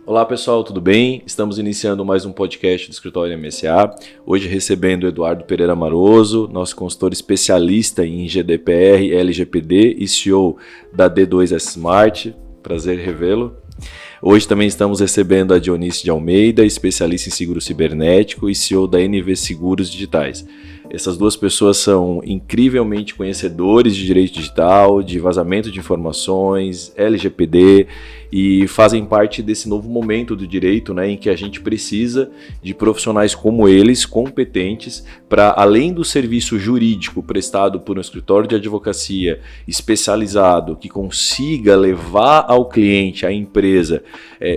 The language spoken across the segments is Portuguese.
Olá pessoal, tudo bem? Estamos iniciando mais um podcast do Escritório MSA. Hoje recebendo o Eduardo Pereira Maroso, nosso consultor especialista em GDPR, LGPD e CEO da D2S Smart. Prazer revê-lo. Hoje também estamos recebendo a Dionice de Almeida, especialista em seguro cibernético e CEO da NV Seguros Digitais. Essas duas pessoas são incrivelmente conhecedores de direito digital, de vazamento de informações, LGPD e fazem parte desse novo momento do direito, né, em que a gente precisa de profissionais como eles, competentes, para além do serviço jurídico prestado por um escritório de advocacia especializado que consiga levar ao cliente, à empresa,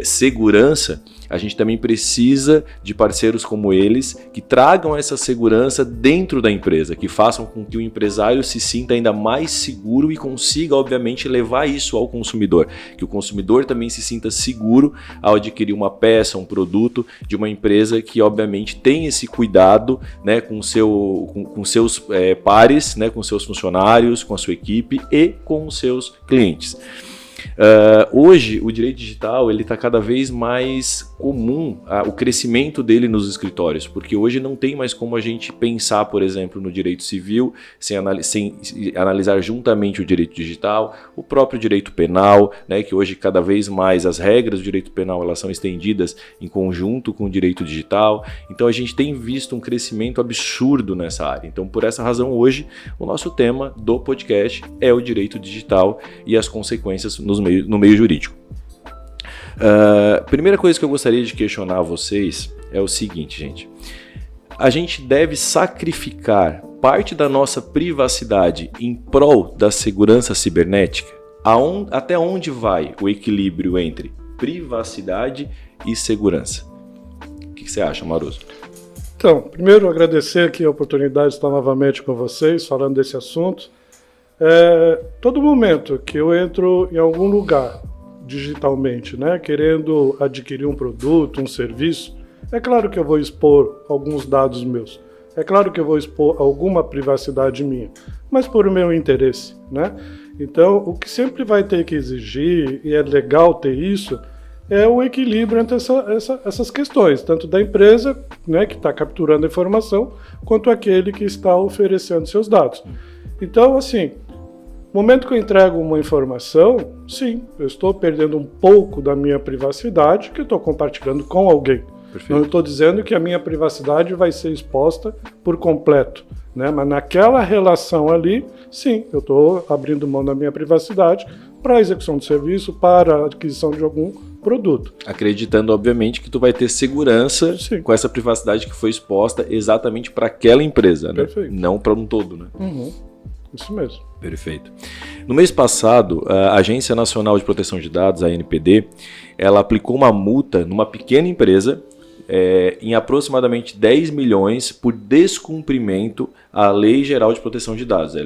segurança. A gente também precisa de parceiros como eles que tragam essa segurança dentro da empresa, que façam com que o empresário se sinta ainda mais seguro e consiga, obviamente, levar isso ao consumidor. Que o consumidor também se sinta seguro ao adquirir uma peça, um produto de uma empresa que, obviamente, tem esse cuidado, né, com seus pares, né, com seus funcionários, com a sua equipe e com os seus clientes. Hoje o direito digital está cada vez mais comum, o crescimento dele nos escritórios, porque hoje não tem mais como a gente pensar, por exemplo, no direito civil sem analisar juntamente o direito digital, o próprio direito penal, né, que hoje cada vez mais as regras do direito penal elas são estendidas em conjunto com o direito digital. Então a gente tem visto um crescimento absurdo nessa área. Então por essa razão hoje o nosso tema do podcast é o direito digital e as consequências no meio jurídico. Primeira coisa que eu gostaria de questionar a vocês é o seguinte, gente. A gente deve sacrificar parte da nossa privacidade em prol da segurança cibernética? Até onde vai o equilíbrio entre privacidade e segurança? O que você acha, Maroso? Então, primeiro agradecer aqui a oportunidade de estar novamente com vocês, falando desse assunto. Todo momento que eu entro em algum lugar digitalmente, né, querendo adquirir um produto, um serviço, é claro que eu vou expor alguns dados meus, é claro que eu vou expor alguma privacidade minha, mas por meu interesse, né? Então, o que sempre vai ter que exigir, e é legal ter isso, é o equilíbrio entre essas questões, tanto da empresa, né, que está capturando a informação, quanto aquele que está oferecendo seus dados. Então, assim, no momento que eu entrego uma informação, sim, eu estou perdendo um pouco da minha privacidade que eu estou compartilhando com alguém. Perfeito. Não estou dizendo que a minha privacidade vai ser exposta por completo, né? Mas naquela relação ali, sim, eu estou abrindo mão da minha privacidade para a execução do serviço, para a aquisição de algum produto. Acreditando, obviamente, que tu vai ter segurança, sim, com essa privacidade que foi exposta exatamente para aquela empresa, né? Perfeito. Não para um todo, né? Uhum. Isso mesmo. Perfeito. No mês passado, a Agência Nacional de Proteção de Dados, a ANPD, ela aplicou uma multa numa pequena empresa em aproximadamente 10 milhões por descumprimento à Lei Geral de Proteção de Dados, a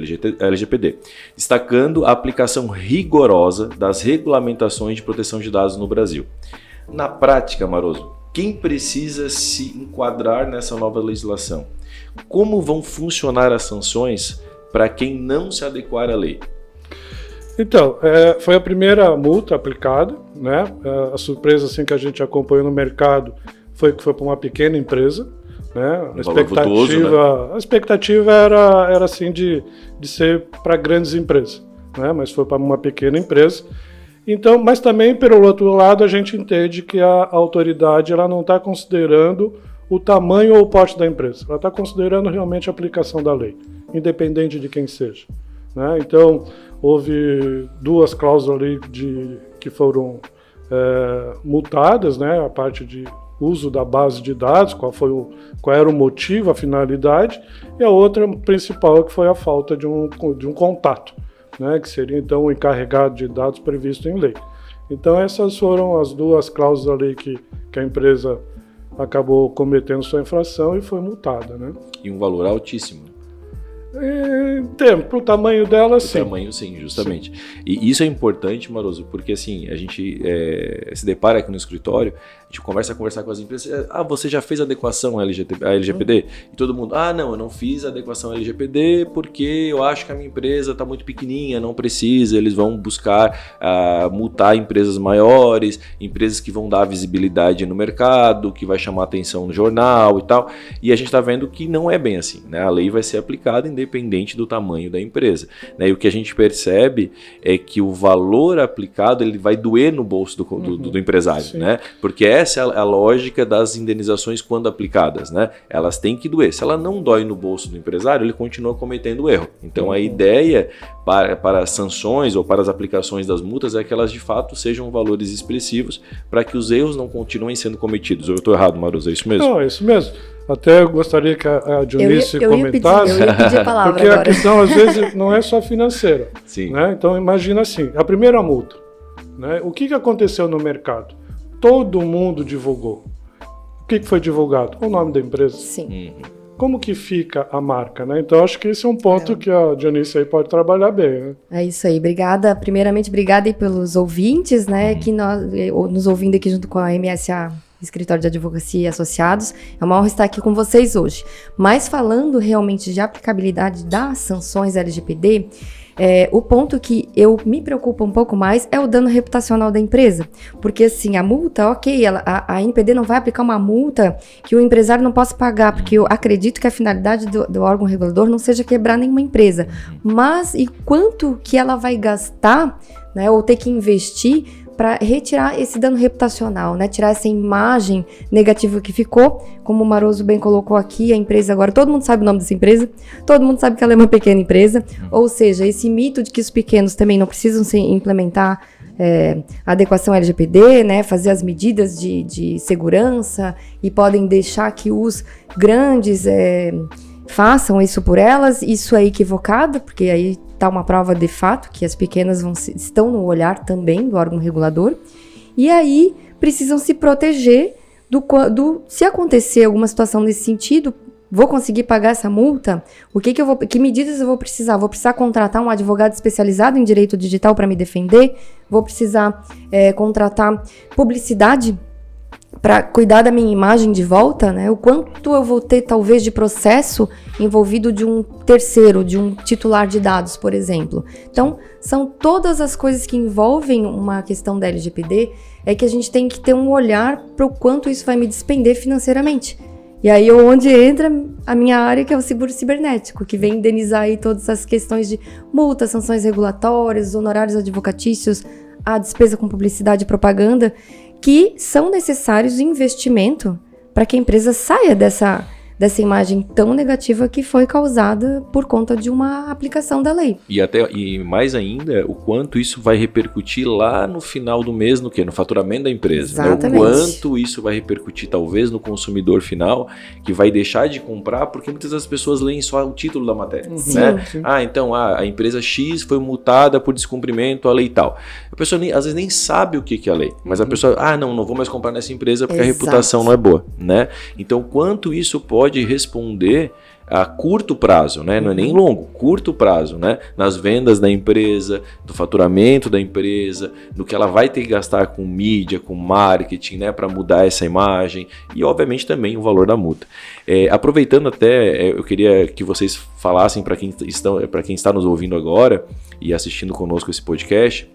LGPD, destacando a aplicação rigorosa das regulamentações de proteção de dados no Brasil. Na prática, Maroso, quem precisa se enquadrar nessa nova legislação? Como vão funcionar as sanções para quem não se adequar à lei? Então, foi a primeira multa aplicada, né? A surpresa assim, que a gente acompanhou no mercado foi que foi para uma pequena empresa, né? A expectativa era assim de ser para grandes empresas, né? Mas foi para uma pequena empresa. Então, mas também, pelo outro lado, a gente entende que a autoridade ela não está considerando o tamanho ou o porte da empresa. Ela está considerando realmente a aplicação da lei, independente de quem seja, né? Então, houve duas cláusulas ali que foram multadas, né? A parte de uso da base de dados, qual era o motivo, a finalidade, e a outra principal que foi a falta de um contato, né? Que seria então o encarregado de dados previsto em lei. Então, essas foram as duas cláusulas ali que a empresa acabou cometendo sua infração e foi multada, né? E um valor altíssimo. Para o tamanho dela, sim. O tamanho, sim, justamente. Sim. E isso é importante, Maroso, porque assim, a gente se depara aqui no escritório, a gente começa a conversar com as empresas, você já fez adequação à LGPD? E todo mundo, não, eu não fiz a adequação à LGPD porque eu acho que a minha empresa está muito pequenininha, não precisa, eles vão buscar multar empresas maiores, empresas que vão dar visibilidade no mercado, que vai chamar atenção no jornal e tal, e a gente está vendo que não é bem assim, né? A lei vai ser aplicada independente do tamanho da empresa, né? E o que a gente percebe é que o valor aplicado ele vai doer no bolso do empresário, né? Porque essa é a lógica das indenizações quando aplicadas, né? Elas têm que doer. Se ela não dói no bolso do empresário, ele continua cometendo erro. Então a ideia para as sanções ou para as aplicações das multas é que elas de fato sejam valores expressivos para que os erros não continuem sendo cometidos. Ou eu estou errado, Maroso? É isso mesmo? Não, é isso mesmo. Até eu gostaria que a Dioníssia comentasse, eu ia pedir a palavra porque agora. A questão às vezes não é só financeira. Sim. Né? Então imagina assim, a primeira multa, né? O que aconteceu no mercado? Todo mundo divulgou. O que foi divulgado? O nome da empresa. Sim. Como que fica a marca, né? Então acho que esse é um ponto que a Dioníssia aí pode trabalhar bem, né? É isso aí, obrigada. Primeiramente, obrigada aí pelos ouvintes, né? Que nos ouvindo aqui junto com a MSA, Escritório de Advocacia e Associados. É uma honra estar aqui com vocês hoje. Mas falando realmente de aplicabilidade das sanções LGPD, o ponto que eu me preocupo um pouco mais é o dano reputacional da empresa. Porque assim, a multa, ok, a NPD não vai aplicar uma multa que o empresário não possa pagar, porque eu acredito que a finalidade do órgão regulador não seja quebrar nenhuma empresa. Mas e quanto que ela vai gastar, né, ou ter que investir para retirar esse dano reputacional, né? Tirar essa imagem negativa que ficou, como o Maroso bem colocou aqui, a empresa agora, todo mundo sabe o nome dessa empresa, todo mundo sabe que ela é uma pequena empresa, ou seja, esse mito de que os pequenos também não precisam se implementar a adequação LGPD, né? Fazer as medidas de segurança e podem deixar que os grandes façam isso por elas, isso é equivocado, porque aí está uma prova de fato que as pequenas estão no olhar também do órgão regulador, e aí precisam se proteger se acontecer alguma situação nesse sentido, vou conseguir pagar essa multa? Que medidas eu vou precisar? Vou precisar contratar um advogado especializado em direito digital para me defender? Vou precisar contratar publicidade para cuidar da minha imagem de volta, né? O quanto eu vou ter, talvez, de processo envolvido de um terceiro, de um titular de dados, por exemplo. Então, são todas as coisas que envolvem uma questão da LGPD, que a gente tem que ter um olhar para o quanto isso vai me despender financeiramente. E aí é onde entra a minha área, que é o seguro cibernético, que vem indenizar aí todas as questões de multas, sanções regulatórias, honorários advocatícios, a despesa com publicidade e propaganda, que são necessários investimento para que a empresa saia dessa imagem tão negativa que foi causada por conta de uma aplicação da lei. E mais ainda, o quanto isso vai repercutir lá no final do mês, no faturamento da empresa. Né? O quanto isso vai repercutir, talvez, no consumidor final, que vai deixar de comprar, porque muitas das pessoas leem só o título da matéria. Sim. Né? Sim. Então, a empresa X foi multada por descumprimento à lei tal. A pessoa às vezes nem sabe o que é a lei, mas a pessoa, não vou mais comprar nessa empresa porque a reputação não é boa. Né? Então, quanto isso pode responder a curto prazo, né? Não é nem longo, curto prazo, né? Nas vendas da empresa, do faturamento da empresa, do que ela vai ter que gastar com mídia, com marketing, né? Para mudar essa imagem e, obviamente, também o valor da multa. Aproveitando até, eu queria que vocês falassem para quem está nos ouvindo agora e assistindo conosco esse podcast,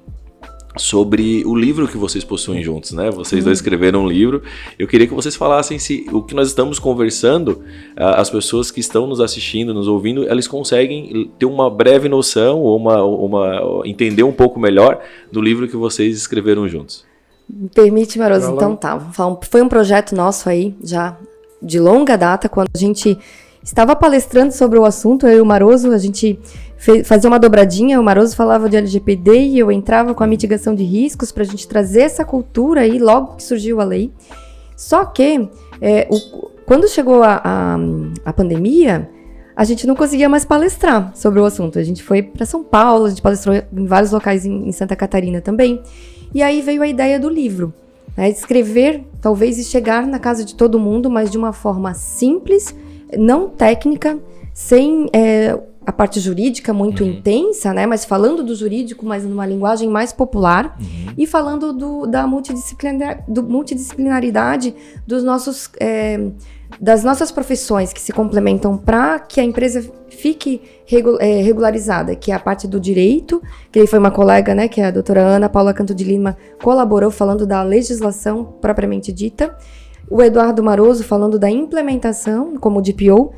sobre o livro que vocês possuem juntos, né? Vocês dois escreveram um livro. Eu queria que vocês falassem se o que nós estamos conversando, as pessoas que estão nos assistindo, nos ouvindo, elas conseguem ter uma breve noção ou entender um pouco melhor do livro que vocês escreveram juntos. Permite, Maroso? Então tá. Foi um projeto nosso aí, já de longa data, quando a gente estava palestrando sobre o assunto, eu e o Maroso, a gente fazia uma dobradinha, o Maroso falava de LGPD e eu entrava com a mitigação de riscos para a gente trazer essa cultura aí logo que surgiu a lei. Só que quando chegou a pandemia, a gente não conseguia mais palestrar sobre o assunto. A gente foi para São Paulo, a gente palestrou em vários locais em Santa Catarina também. E aí veio a ideia do livro, né? Escrever, talvez, e chegar na casa de todo mundo, mas de uma forma simples, não técnica, sem a parte jurídica muito intensa, né? Mas falando do jurídico, mas numa linguagem mais popular, e falando da multidisciplinaridade dos nossos, das nossas profissões que se complementam para que a empresa fique regularizada, que é a parte do direito, que aí foi uma colega, né, que é a doutora Ana Paula Canto de Lima, colaborou falando da legislação propriamente dita, o Eduardo Maroso falando da implementação, como DPO,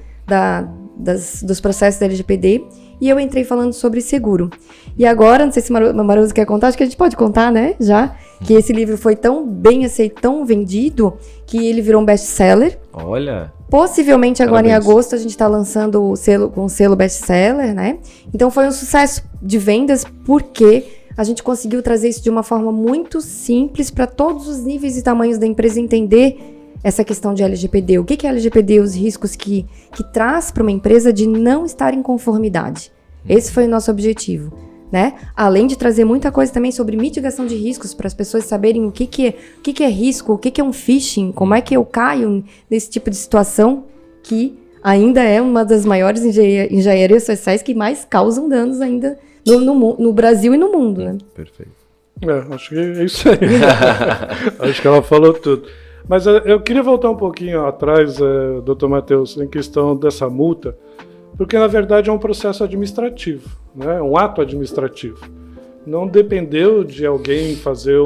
dos processos da LGPD, e eu entrei falando sobre seguro. E agora, não sei se o Maroso quer contar, acho que a gente pode contar, né, já, que esse livro foi tão bem aceito, tão vendido, que ele virou um best-seller. Olha! Possivelmente agora Parabéns. em agosto a gente está lançando o selo best-seller, né? Então foi um sucesso de vendas, porque a gente conseguiu trazer isso de uma forma muito simples para todos os níveis e tamanhos da empresa entender essa questão de LGPD. O que é LGPD? Os riscos que traz para uma empresa de não estar em conformidade. Esse foi o nosso objetivo, né? Além de trazer muita coisa também sobre mitigação de riscos, para as pessoas saberem o que é risco, o que é um phishing, como é que eu caio nesse tipo de situação, que ainda é uma das maiores engenharias sociais que mais causam danos ainda no Brasil e no mundo, né? Perfeito. Acho que é isso aí. Acho que ela falou tudo. Mas eu queria voltar um pouquinho atrás, doutor Matheus, em questão dessa multa, porque na verdade é um processo administrativo, né? Um ato administrativo. Não dependeu de alguém fazer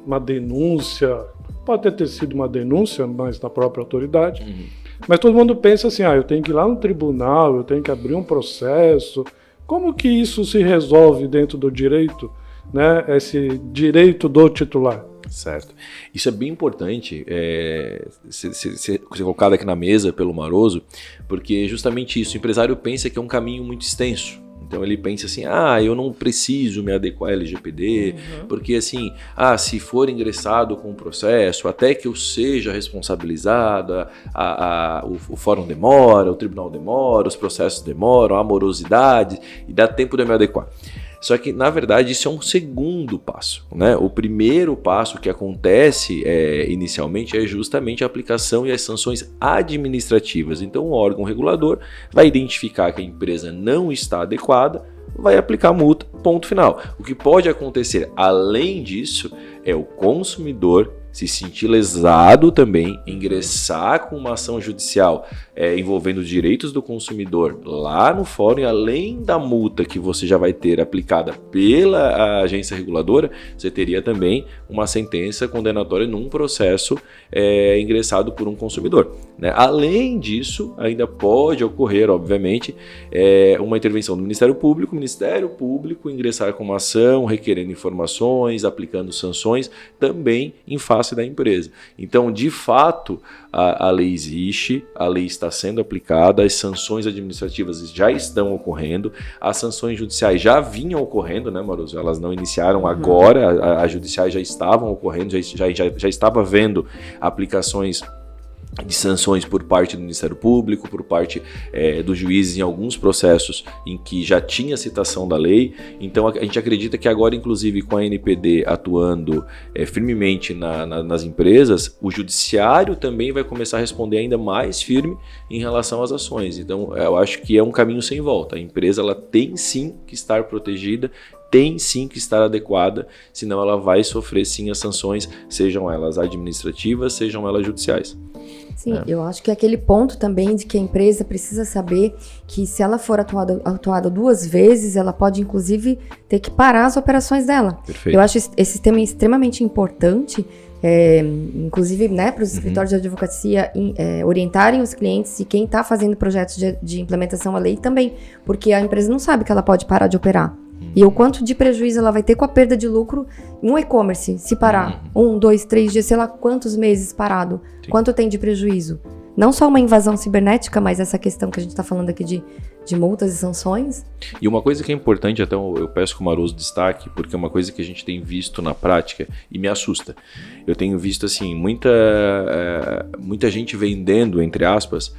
uma denúncia, pode ter sido uma denúncia, mas da própria autoridade, mas todo mundo pensa assim, eu tenho que ir lá no tribunal, eu tenho que abrir um processo. Como que isso se resolve dentro do direito, né? Esse direito do titular? Certo. Isso é bem importante ser colocado aqui na mesa pelo Maroso, porque justamente isso, o empresário pensa que é um caminho muito extenso. Então ele pensa assim, eu não preciso me adequar à LGPD, porque assim, se for ingressado com o processo, até que eu seja responsabilizado, o fórum demora, o tribunal demora, os processos demoram, a morosidade, e dá tempo de eu me adequar. Só que, na verdade, isso é um segundo passo, né? O primeiro passo que acontece inicialmente é justamente a aplicação e as sanções administrativas. Então, o órgão regulador vai identificar que a empresa não está adequada, vai aplicar multa, ponto final. O que pode acontecer, além disso, é o consumidor se sentir lesado também, ingressar com uma ação judicial envolvendo os direitos do consumidor lá no fórum, e além da multa que você já vai ter aplicada pela agência reguladora, você teria também uma sentença condenatória num processo ingressado por um consumidor, né? Além disso, ainda pode ocorrer, obviamente, uma intervenção do Ministério Público, ingressar com uma ação, requerendo informações, aplicando sanções, também em face da empresa. Então, de fato, a lei existe, a lei está sendo aplicada, as sanções administrativas já estão ocorrendo, as sanções judiciais já vinham ocorrendo, né, Maroso? Elas não iniciaram agora, as judiciais já estavam ocorrendo, já estava havendo aplicações de sanções por parte do Ministério Público, por parte dos juízes em alguns processos em que já tinha citação da lei. Então a gente acredita que agora, inclusive com a ANPD atuando firmemente nas empresas, o judiciário também vai começar a responder ainda mais firme em relação às ações. Então eu acho que é um caminho sem volta. A empresa ela tem sim que estar protegida, tem sim que estar adequada, senão ela vai sofrer sim as sanções, sejam elas administrativas, sejam elas judiciais. Sim, eu acho que é aquele ponto também de que a empresa precisa saber que se ela for atuada 2 vezes, ela pode inclusive ter que parar as operações dela. Perfeito. Eu acho esse tema extremamente importante, inclusive, né, para os escritórios de advocacia orientarem os clientes e quem está fazendo projetos de implementação à lei também, porque a empresa não sabe que ela pode parar de operar. E o quanto de prejuízo ela vai ter com a perda de lucro no e-commerce, se parar 1, 2, 3 dias, sei lá quantos meses parado, quanto tem de prejuízo. Não só uma invasão cibernética, mas essa questão que a gente está falando aqui de multas e sanções. E uma coisa que é importante, até eu peço que o Maroso destaque, porque é uma coisa que a gente tem visto na prática e me assusta. Eu tenho visto assim, muita gente vendendo, entre aspas,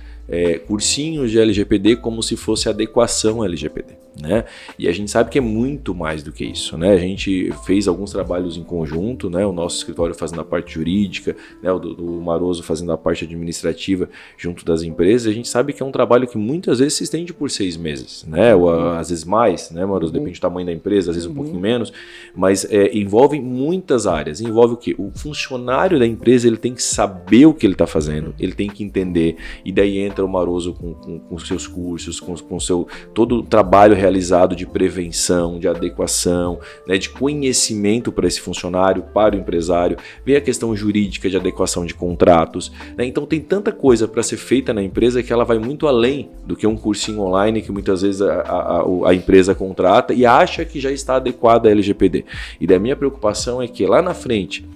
cursinhos de LGPD como se fosse adequação à LGPD. né? E a gente sabe que é muito mais do que isso, né? A gente fez alguns trabalhos em conjunto, né? O nosso escritório fazendo a parte jurídica, né? O do Maroso fazendo a parte administrativa junto das empresas. A gente sabe que é um trabalho que muitas vezes se estende por 6 meses, né? Ou às vezes mais, né, Maroso? Depende do tamanho da empresa, às vezes um pouquinho menos, mas envolve muitas áreas. Envolve o quê? O funcionário da empresa, ele tem que saber o que ele está fazendo, ele tem que entender, e daí entra o Maroso com seus cursos, com seu todo o trabalho realizado de prevenção, de adequação, né, de conhecimento para esse funcionário, para o empresário, vem a questão jurídica de adequação de contratos, né? Então tem tanta coisa para ser feita na empresa que ela vai muito além do que um cursinho online que muitas vezes a empresa contrata e acha que já está adequada à LGPD. E da minha preocupação é que lá na frente,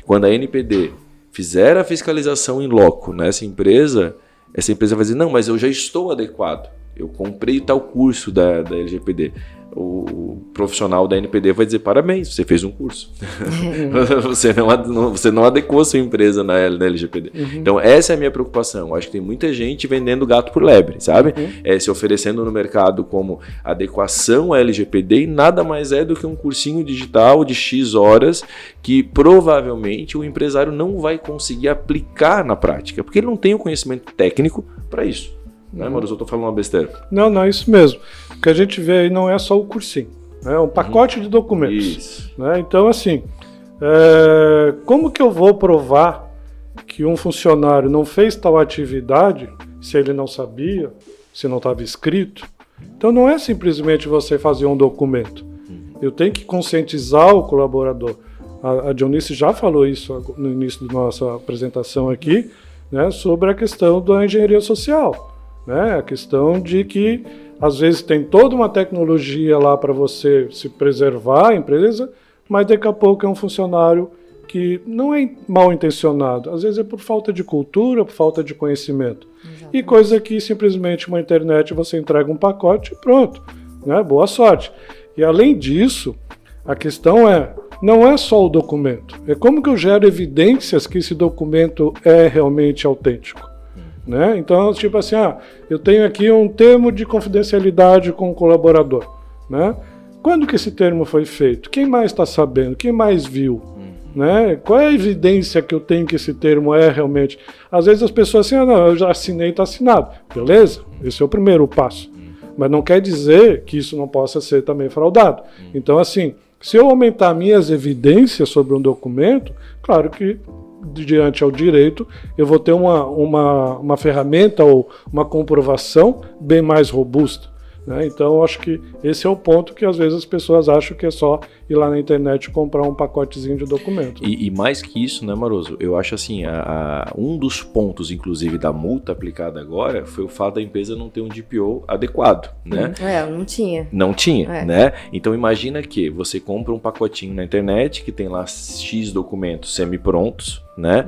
quando a NPD fizer a fiscalização in loco nessa empresa, essa empresa vai dizer, não, mas eu já estou adequado. Eu comprei tal curso da LGPD. O profissional da NPD vai dizer, parabéns, você fez um curso. você não adequou a sua empresa na LGPD. Então, essa é a minha preocupação. Acho que tem muita gente vendendo gato por lebre, sabe? Se oferecendo no mercado como adequação à LGPD e nada mais é do que um cursinho digital de X horas que provavelmente o empresário não vai conseguir aplicar na prática, porque ele não tem o conhecimento técnico para isso. Né, Maroso? Eu estou falando uma besteira. Não, é isso mesmo. O que a gente vê aí não é só o cursinho, né? É um pacote de documentos. Isso. Né? Então, assim, como que eu vou provar que um funcionário não fez tal atividade se ele não sabia, se não estava escrito? Então, não é simplesmente você fazer um documento. Eu tenho que conscientizar o colaborador. A Dionice já falou isso no início da nossa apresentação aqui, né, sobre a questão da engenharia social. Né? A questão de que, às vezes, tem toda uma tecnologia lá para você se preservar, a empresa, mas daqui a pouco é um funcionário que não é mal intencionado. Às vezes é por falta de cultura, por falta de conhecimento. Exatamente. E coisa que simplesmente uma internet você entrega um pacote e pronto. Né? Boa sorte. E além disso, a questão não é só o documento. É como que eu gero evidências que esse documento é realmente autêntico. Né? Então, tipo assim, eu tenho aqui um termo de confidencialidade com o colaborador. Né? Quando que esse termo foi feito? Quem mais está sabendo? Quem mais viu? Né? Qual é a evidência que eu tenho que esse termo é realmente? Às vezes as pessoas assim, não, eu já assinei, está assinado. Beleza? Esse é o primeiro passo. Mas não quer dizer que isso não possa ser também fraudado. Então, assim, se eu aumentar minhas evidências sobre um documento, claro que diante ao direito, eu vou ter uma ferramenta ou uma comprovação bem mais robusta. Né? Então, eu acho que esse é o ponto que às vezes as pessoas acham que é só ir lá na internet e comprar um pacotezinho de documento. E mais que isso, né, Maroso? Eu acho assim, um dos pontos, inclusive, da multa aplicada agora foi o fato da empresa não ter um DPO adequado, né? Não tinha. Não tinha, né? Então, imagina que você compra um pacotinho na internet que tem lá X documentos semi-prontos, né?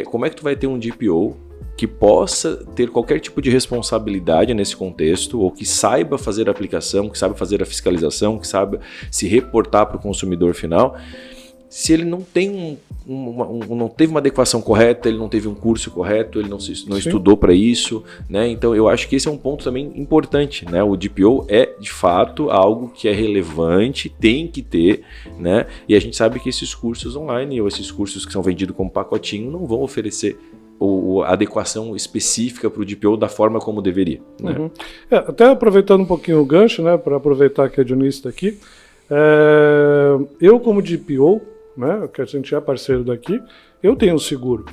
Como é que tu vai ter um DPO que possa ter qualquer tipo de responsabilidade nesse contexto, ou que saiba fazer a aplicação, que saiba fazer a fiscalização, que saiba se reportar para o consumidor final, se ele não tem não teve uma adequação correta, ele não teve um curso correto, ele não estudou para isso, né? Então eu acho que esse é um ponto também importante, né? O DPO é de fato algo que é relevante, tem que ter, né? E a gente sabe que esses cursos online ou esses cursos que são vendidos como pacotinho não vão oferecer a adequação específica para o DPO da forma como deveria. Né? Até aproveitando um pouquinho o gancho, né, para aproveitar que a Dionice está aqui, eu como DPO, né, que a gente é parceiro daqui, eu tenho um seguro.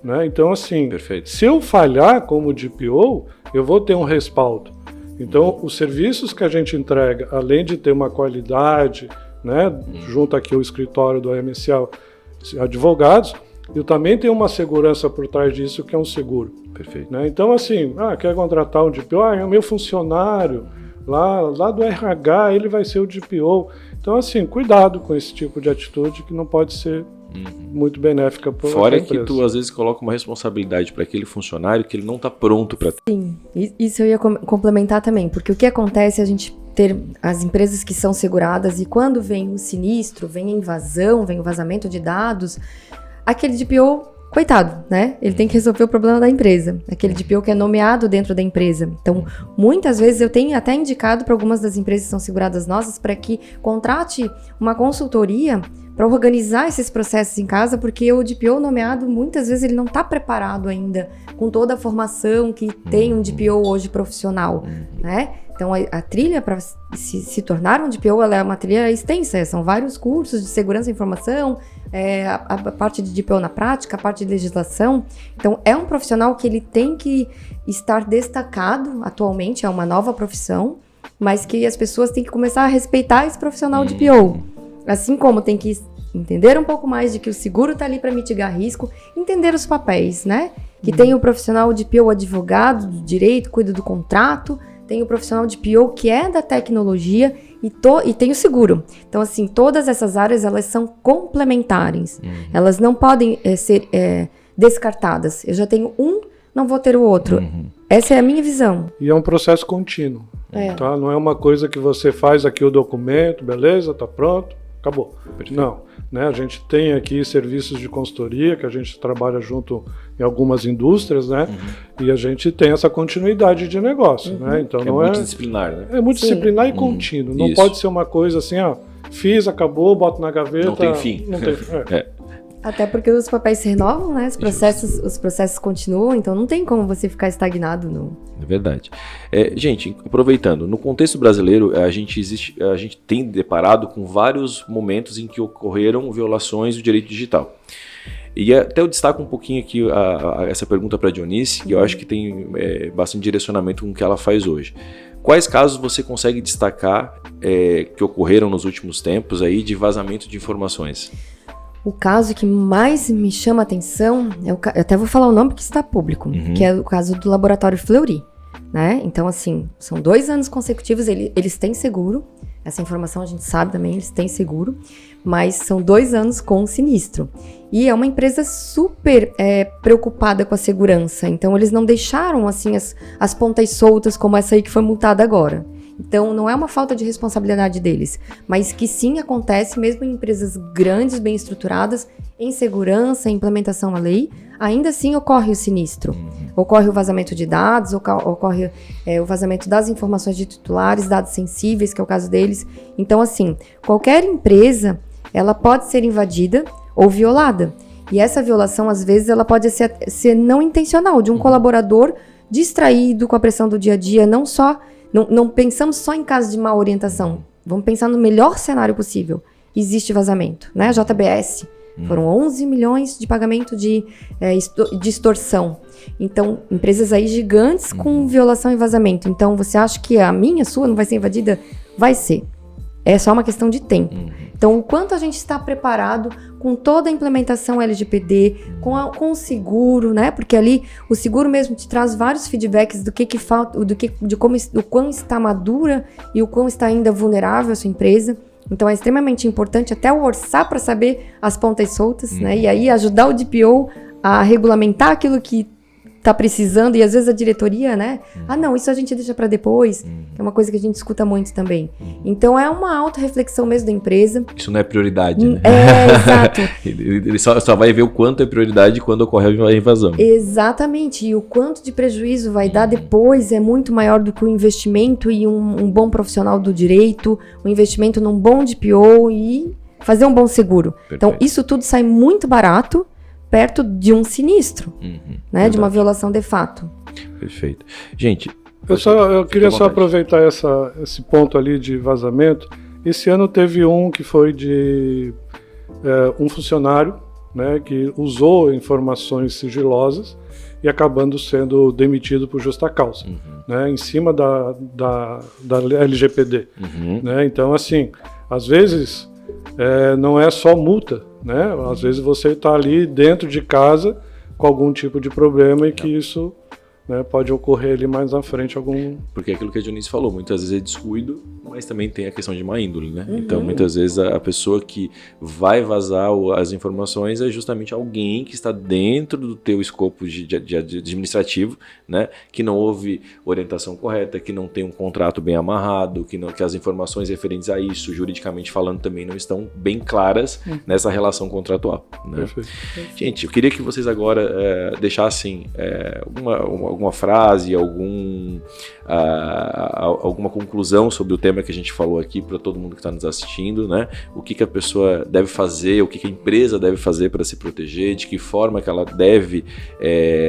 Né? Então, assim, perfeito. Se eu falhar como DPO, eu vou ter um respaldo. Então, os serviços que a gente entrega, além de ter uma qualidade, né, junto aqui ao escritório do MSA Advogados, eu também tenho uma segurança por trás disso, que é um seguro. Perfeito. Né? Então, assim, quer contratar um DPO? É o meu funcionário, lá do RH, ele vai ser o DPO. Então, assim, cuidado com esse tipo de atitude que não pode ser muito benéfica para a empresa. Fora que tu, às vezes, coloca uma responsabilidade para aquele funcionário que ele não está pronto para ter. Sim, isso eu ia complementar também, porque o que acontece é a gente ter as empresas que são seguradas e quando vem o sinistro, vem a invasão, vem o vazamento de dados, aquele DPO coitado, né? Ele tem que resolver o problema da empresa, aquele DPO que é nomeado dentro da empresa. Então, muitas vezes eu tenho até indicado para algumas das empresas que são seguradas nossas para que contrate uma consultoria para organizar esses processos em casa, porque o DPO nomeado, muitas vezes, ele não está preparado ainda com toda a formação que tem um DPO hoje profissional, né? Então, a trilha para se tornar um DPO, ela é uma trilha extensa, são vários cursos de segurança da informação, a parte de DPO na prática, a parte de legislação. Então, é um profissional que ele tem que estar destacado atualmente, é uma nova profissão, mas que as pessoas têm que começar a respeitar esse profissional DPO. Assim como tem que entender um pouco mais de que o seguro está ali para mitigar risco, entender os papéis, né? Que tem o profissional DPO advogado do direito, cuida do contrato, tem o profissional DPO que é da tecnologia e tem o seguro. Então, assim, todas essas áreas, elas são complementares. Elas não podem ser descartadas. Eu já tenho um, não vou ter o outro. Essa é a minha visão. E é um processo contínuo. Tá? Não é uma coisa que você faz aqui o documento, beleza, tá pronto, acabou. Perfeito. Não. Né? A gente tem aqui serviços de consultoria, que a gente trabalha junto em algumas indústrias, né? E a gente tem essa continuidade de negócio. Né? Então, Que não é multidisciplinar, né? É multidisciplinar e contínuo. Não Isso. pode ser uma coisa assim, ó, fiz, acabou, boto na gaveta. Não tem fim. Não tem fim. Até porque os papéis se renovam, né? Os processos continuam, então não tem como você ficar estagnado no... É verdade. Gente, aproveitando, no contexto brasileiro, a gente tem deparado com vários momentos em que ocorreram violações do direito digital. E até eu destaco um pouquinho aqui essa pergunta para a Dionice, que eu acho que tem bastante direcionamento com o que ela faz hoje. Quais casos você consegue destacar que ocorreram nos últimos tempos aí de vazamento de informações? O caso que mais me chama a atenção, eu até vou falar o nome porque está público, que é o caso do Laboratório Fleury, né? Então, assim, são 2 anos consecutivos, eles têm seguro, essa informação a gente sabe também, eles têm seguro, mas são 2 anos com sinistro. E é uma empresa super preocupada com a segurança, então eles não deixaram, assim, as pontas soltas como essa aí que foi multada agora. Então, não é uma falta de responsabilidade deles, mas que sim acontece mesmo em empresas grandes, bem estruturadas, em segurança, em implementação à lei, ainda assim ocorre o sinistro. Ocorre o vazamento de dados, ocorre o vazamento das informações de titulares, dados sensíveis, que é o caso deles. Então, assim, qualquer empresa, ela pode ser invadida ou violada. E essa violação, às vezes, ela pode ser não intencional, de um colaborador distraído com a pressão do dia a dia, não pensamos só em casos de má orientação. Vamos pensar no melhor cenário possível. Existe vazamento, né? A JBS, foram 11 milhões de pagamento de extorsão. Então, empresas aí gigantes com violação e vazamento. Então, você acha que a sua não vai ser invadida? Vai ser. É só uma questão de tempo. Então, o quanto a gente está preparado com toda a implementação LGPD, com o seguro, né? Porque ali o seguro mesmo te traz vários feedbacks do que falta, do quão está madura e o quão está ainda vulnerável a sua empresa. Então, é extremamente importante até o orçar para saber as pontas soltas, né? E aí ajudar o DPO a regulamentar aquilo que tá precisando, e às vezes a diretoria, né? Não, isso a gente deixa para depois, que é uma coisa que a gente escuta muito também. Então, é uma autorreflexão mesmo da empresa. Isso não é prioridade, né? Exato. Ele só vai ver o quanto é prioridade quando ocorre a invasão. Exatamente, e o quanto de prejuízo vai dar depois é muito maior do que o investimento e um bom profissional do direito, o investimento num bom DPO e fazer um bom seguro. Perfeito. Então, isso tudo sai muito barato, perto de um sinistro, né, de uma violação de fato. Perfeito. Gente, Eu queria só aproveitar esse ponto ali de vazamento. Esse ano teve um que foi de um funcionário, né, que usou informações sigilosas e acabando sendo demitido por justa causa, né, em cima da LGPD. Né? Então, assim, às vezes não é só multa, né? Às vezes você está ali dentro de casa com algum tipo de problema e que isso né, pode ocorrer ali mais na frente algum... Porque é aquilo que a Dionísio falou, muitas vezes é descuido, mas também tem a questão de má índole, né? Então, muitas vezes a pessoa que vai vazar as informações é justamente alguém que está dentro do teu escopo de administrativo, né? Que não houve orientação correta, que não tem um contrato bem amarrado, que as informações referentes a isso, juridicamente falando, também não estão bem claras nessa relação contratual, né? Perfeito. Gente, eu queria que vocês agora deixassem alguma frase, alguma conclusão sobre o tema que a gente falou aqui para todo mundo que está nos assistindo, né? O que a pessoa deve fazer, o que a empresa deve fazer para se proteger, de que forma que ela deve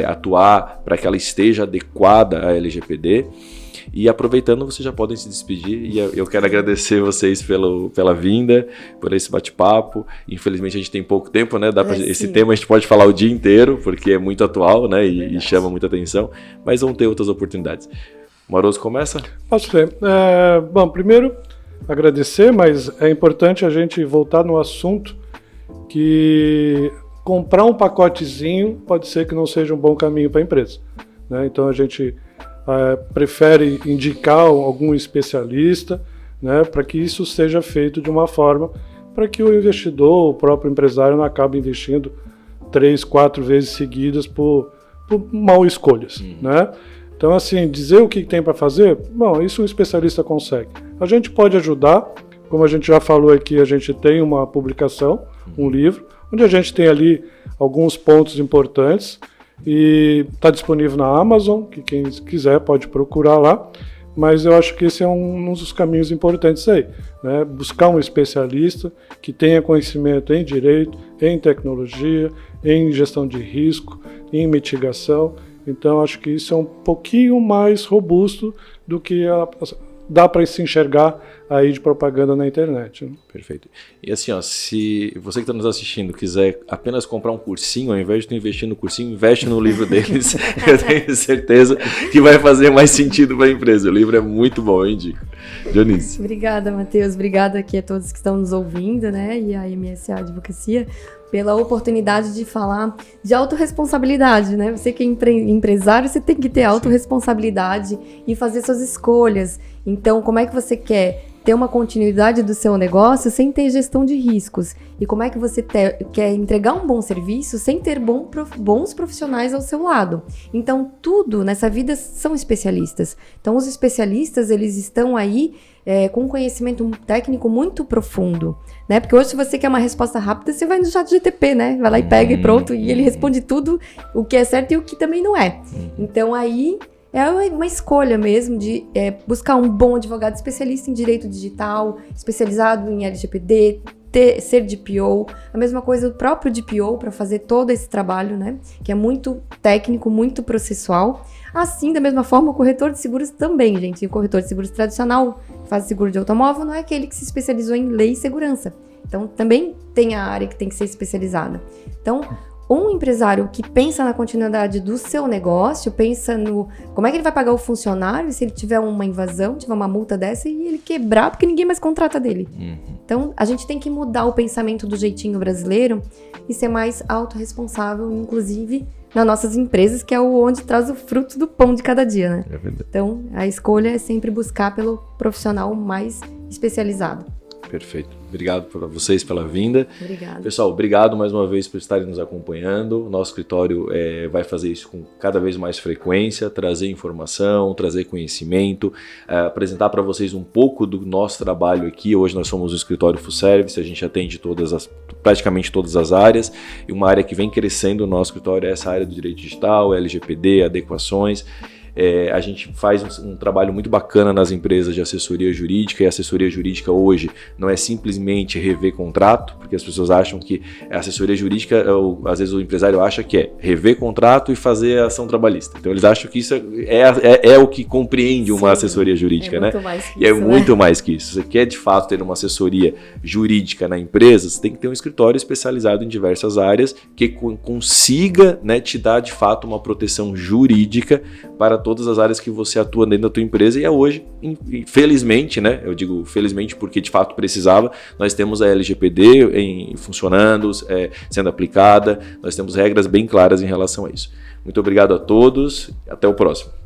atuar para que ela esteja adequada à LGPD. E aproveitando, vocês já podem se despedir e eu quero agradecer vocês pela vinda, por esse bate-papo. Infelizmente a gente tem pouco tempo, né? Esse tema a gente pode falar o dia inteiro, porque é muito atual, né? E chama muita atenção, mas vão ter outras oportunidades. Maroso, começa? Posso ser. Bom, primeiro agradecer, mas é importante a gente voltar no assunto que comprar um pacotezinho pode ser que não seja um bom caminho para a empresa, né? Então a gente prefere indicar algum especialista, né, para que isso seja feito de uma forma para que o investidor, o próprio empresário, não acabe investindo 3, 4 vezes seguidas por mal escolhas, né? Então, assim, dizer o que tem para fazer, bom, isso um especialista consegue. A gente pode ajudar, como a gente já falou aqui, a gente tem uma publicação, um livro, onde a gente tem ali alguns pontos importantes, e está disponível na Amazon, que quem quiser pode procurar lá, mas eu acho que esse é um dos caminhos importantes aí, né? Buscar um especialista que tenha conhecimento em direito, em tecnologia, em gestão de risco, em mitigação. Então acho que isso é um pouquinho mais robusto do que dá para se enxergar aí de propaganda na internet, né? Perfeito. E assim, ó, se você que está nos assistindo quiser apenas comprar um cursinho, ao invés de tu investir no cursinho, investe no livro deles. Eu tenho certeza que vai fazer mais sentido para a empresa. O livro é muito bom, eu indico. Dionísio. Obrigada, Matheus. Obrigada aqui a todos que estão nos ouvindo, né? E a MSA Advocacia, pela oportunidade de falar de autorresponsabilidade, né? Você que é empresário, você tem que ter autorresponsabilidade e fazer suas escolhas. Então, como é que você quer ter uma continuidade do seu negócio sem ter gestão de riscos? E como é que você quer entregar um bom serviço sem ter bons profissionais ao seu lado? Então, tudo nessa vida são especialistas. Então, os especialistas, eles estão aí com um conhecimento técnico muito profundo, né? Porque hoje, se você quer uma resposta rápida, você vai no ChatGPT, né? Vai lá e pega e pronto, e ele responde tudo o que é certo e o que também não é. Então, aí é uma escolha mesmo de buscar um bom advogado especialista em direito digital, especializado em LGPD, ser DPO, a mesma coisa o próprio DPO para fazer todo esse trabalho, né? Que é muito técnico, muito processual. Assim, da mesma forma, o corretor de seguros também, gente. O corretor de seguros tradicional, que faz seguro de automóvel, não é aquele que se especializou em lei e segurança. Então, também tem a área que tem que ser especializada. Então, um empresário que pensa na continuidade do seu negócio, pensa no como é que ele vai pagar o funcionário se ele tiver uma invasão, tiver uma multa dessa e ele quebrar porque ninguém mais contrata dele. Então, a gente tem que mudar o pensamento do jeitinho brasileiro e ser mais autorresponsável, inclusive nas nossas empresas, que é onde traz o fruto do pão de cada dia, né? Então, a escolha é sempre buscar pelo profissional mais especializado. Perfeito. Obrigado para vocês pela vinda. Obrigada. Pessoal, obrigado mais uma vez por estarem nos acompanhando. O nosso escritório vai fazer isso com cada vez mais frequência, trazer informação, trazer conhecimento, apresentar para vocês um pouco do nosso trabalho aqui. Hoje nós somos um escritório full service, a gente atende praticamente todas as áreas, e uma área que vem crescendo no nosso escritório é essa área do direito digital, LGPD, adequações. A gente faz um trabalho muito bacana nas empresas de assessoria jurídica, e a assessoria jurídica hoje não é simplesmente rever contrato, porque as pessoas acham que a assessoria jurídica, às vezes o empresário acha que é rever contrato e fazer a ação trabalhista. Então eles acham que isso é o que compreende uma assessoria jurídica, né? E é muito mais que isso. Você quer de fato ter uma assessoria jurídica na empresa, você tem que ter um escritório especializado em diversas áreas que consiga, né, te dar de fato uma proteção jurídica para todas as áreas que você atua dentro da tua empresa, e hoje, felizmente, né, eu digo felizmente porque de fato precisava, nós temos a LGPD funcionando, sendo aplicada, nós temos regras bem claras em relação a isso. Muito obrigado a todos, até o próximo.